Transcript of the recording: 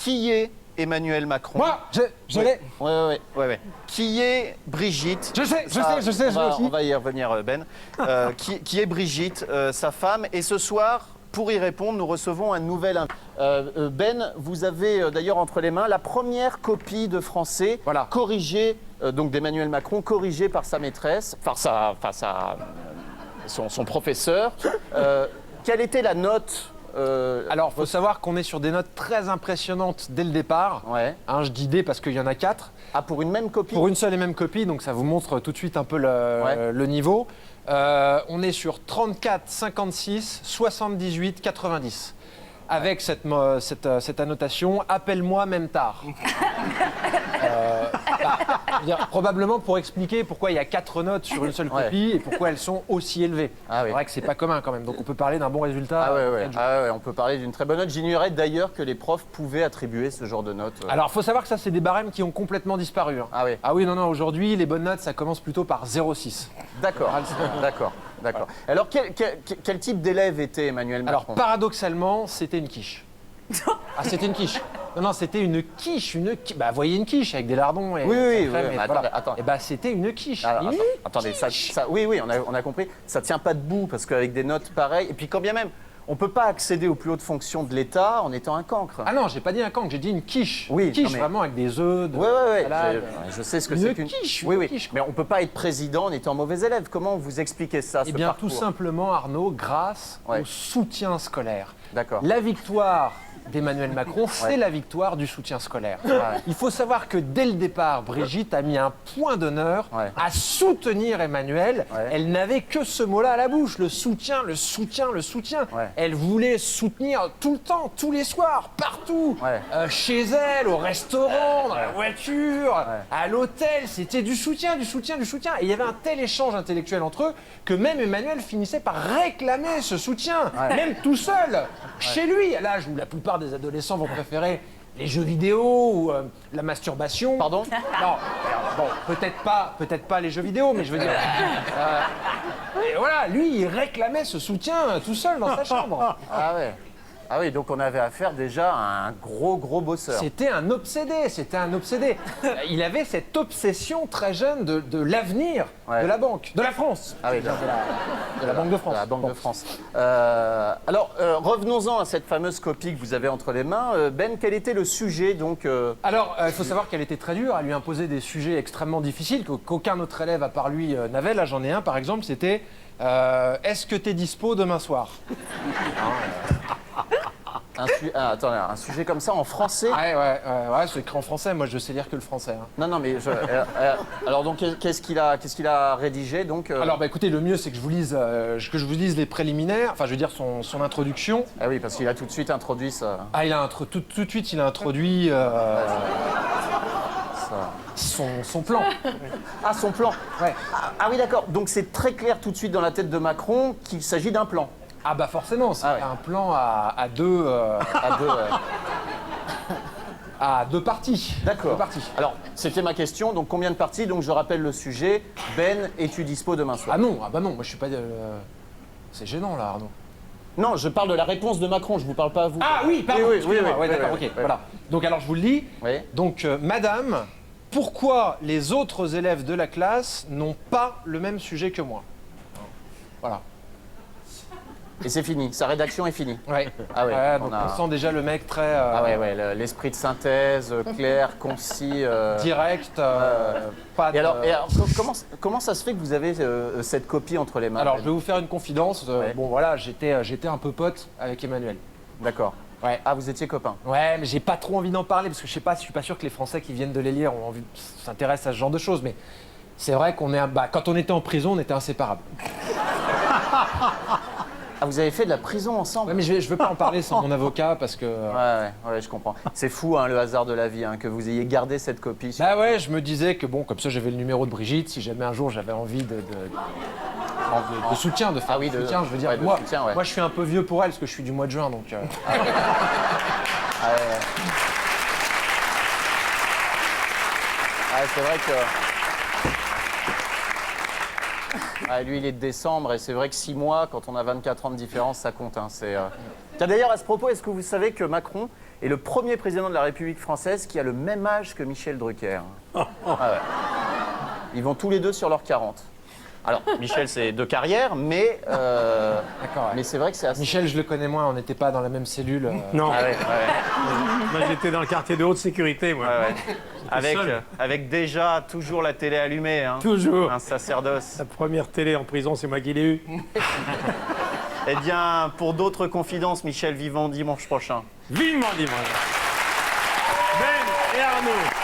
Qui est Emmanuel Macron? Moi, je l'ai. Ouais. Qui est Brigitte? Je sais, je l'ai aussi. On va y revenir, Ben. Qui est Brigitte, sa femme? Et ce soir, pour y répondre, nous recevons un nouvel invité. Ben, vous avez d'ailleurs entre les mains la première copie de français corrigée, donc d'Emmanuel Macron, corrigée par sa maîtresse, son professeur. Quelle était la note? Alors, il faut savoir qu'on est sur des notes très impressionnantes dès le départ. Ouais. Je dis des parce qu'il y en a 4. Ah, pour une même copie? Pour une seule et même copie, donc ça vous montre tout de suite un peu le niveau. On est sur 34, 56, 78, 90. Avec cette annotation, appelle-moi même tard. Probablement pour expliquer pourquoi il y a 4 notes sur une seule copie et pourquoi elles sont aussi élevées. C'est vrai que c'est pas commun quand même, donc on peut parler d'un bon résultat. On peut parler d'une très bonne note. J'ignorais d'ailleurs que les profs pouvaient attribuer ce genre de notes. Alors, il faut savoir que ça, c'est des barèmes qui ont complètement disparu. Non, aujourd'hui, les bonnes notes, ça commence plutôt par 0,6. D'accord. Alors, quel type d'élève était Emmanuel Macron? Alors, paradoxalement, c'était une quiche. C'était une quiche. Non, c'était une quiche. Bah, voyez une quiche avec des lardons et mais attends. Et bah, c'était une quiche. Attendez, on a compris. Ça tient pas debout parce qu'avec des notes pareilles, et puis quand bien même, on peut pas accéder aux plus hautes fonctions de l'État en étant un cancre. Ah non, j'ai pas dit un cancre, j'ai dit une quiche. Oui, une quiche vraiment avec des œufs. Je sais ce que c'est qu'une quiche. Quiche. Mais on peut pas être président en étant mauvais élève. Comment vous expliquez ça? Eh bien, tout simplement, Arnaud, grâce au soutien scolaire. D'accord. La victoire d'Emmanuel Macron, c'est la victoire du soutien scolaire. Il faut savoir que dès le départ, Brigitte a mis un point d'honneur à soutenir Emmanuel. Elle n'avait que ce mot-là à la bouche, le soutien, le soutien, le soutien. Elle voulait soutenir tout le temps, tous les soirs, partout. Chez elle, au restaurant, dans la voiture, à l'hôtel, c'était du soutien, du soutien, du soutien. Et il y avait un tel échange intellectuel entre eux que même Emmanuel finissait par réclamer ce soutien, même tout seul, chez lui, à l'âge où la plupart des adolescents vont préférer les jeux vidéo ou la masturbation. Pardon? Non, bon, peut-être pas les jeux vidéo, mais je veux dire... et voilà, lui, il réclamait ce soutien tout seul dans sa chambre. Ah oui, donc on avait affaire déjà à un gros bosseur. C'était un obsédé. Il avait cette obsession très jeune de l'avenir de la banque, de la France. De la Banque de France. De la Banque de France. Alors, revenons-en à cette fameuse copie que vous avez entre les mains. Ben, quel était le sujet donc Alors, il faut savoir qu'elle était très dure. Elle lui imposait des sujets extrêmement difficiles qu'aucun autre élève à part lui n'avait. Là, j'en ai un, par exemple, c'était est-ce que tu es dispo demain soir? Un sujet comme ça en français? Ouais, c'est écrit en français. Moi, je sais lire que le français. Non, mais alors donc qu'est-ce qu'il a rédigé donc Alors, écoutez, le mieux, c'est que je vous lise les préliminaires. Enfin, je veux dire son introduction. Ah oui, parce qu'il a tout de suite introduit ça. Tout de suite, il a introduit son plan. Ah, son plan. Ouais. Ah oui, d'accord. Donc c'est très clair tout de suite dans la tête de Macron qu'il s'agit d'un plan. Ah bah forcément, c'est un plan à deux... à deux parties. D'accord. Alors, c'était ma question. Donc, combien de parties? Donc, je rappelle le sujet. Ben, es-tu dispo demain soir? Ah non, moi je suis pas... C'est gênant là, Arnaud. Non, je parle de la réponse de Macron, je vous parle pas à vous. Ah oui, pardon, oui, d'accord, ok, voilà. Donc alors je vous le lis. Oui. Donc, madame, pourquoi les autres élèves de la classe n'ont pas le même sujet que moi? Voilà. Et c'est fini, sa rédaction est finie. Ouais. Ah ouais. Donc on sent déjà le mec très... l'esprit de synthèse, clair, concis... direct, pas de... Et alors comment ça se fait que vous avez cette copie entre les mains? Alors, je vais vous faire une confidence. Bon, voilà, j'étais un peu pote avec Emmanuel. D'accord. Ouais. Ah, vous étiez copains? Ouais, mais j'ai pas trop envie d'en parler parce que je suis pas sûr que les Français qui viennent de les lire s'intéressent à ce genre de choses. Mais c'est vrai qu'on est... quand on était en prison, on était inséparables. Ah, vous avez fait de la prison ensemble? Ouais, mais je veux pas en parler sans mon avocat parce que... Ouais, je comprends. C'est fou, le hasard de la vie, que vous ayez gardé cette copie. Bah ouais, je me disais que bon, comme ça j'avais le numéro de Brigitte, si jamais un jour j'avais envie de soutien, de faire de soutien, je veux dire, moi je suis un peu vieux pour elle parce que je suis du mois de juin, donc... C'est vrai que... lui, il est de décembre et c'est vrai que 6 mois, quand on a 24 ans de différence, ça compte. Tiens, d'ailleurs, à ce propos, est-ce que vous savez que Macron est le premier président de la République française qui a le même âge que Michel Drucker. Ah ouais. Ils vont tous les deux sur leurs 40. Alors, Michel, c'est de carrière, mais, mais c'est vrai que c'est assez... Michel, je le connais moins, on n'était pas dans la même cellule. Non. Ah ouais. Moi, j'étais dans le quartier de haute sécurité, moi. Avec déjà toujours la télé allumée. Hein. Toujours. Un sacerdoce. La première télé en prison, c'est moi qui l'ai eue. Eh bien, pour d'autres confidences, Michel, vivant dimanche prochain. Vivement dimanche. Ben et Arnaud.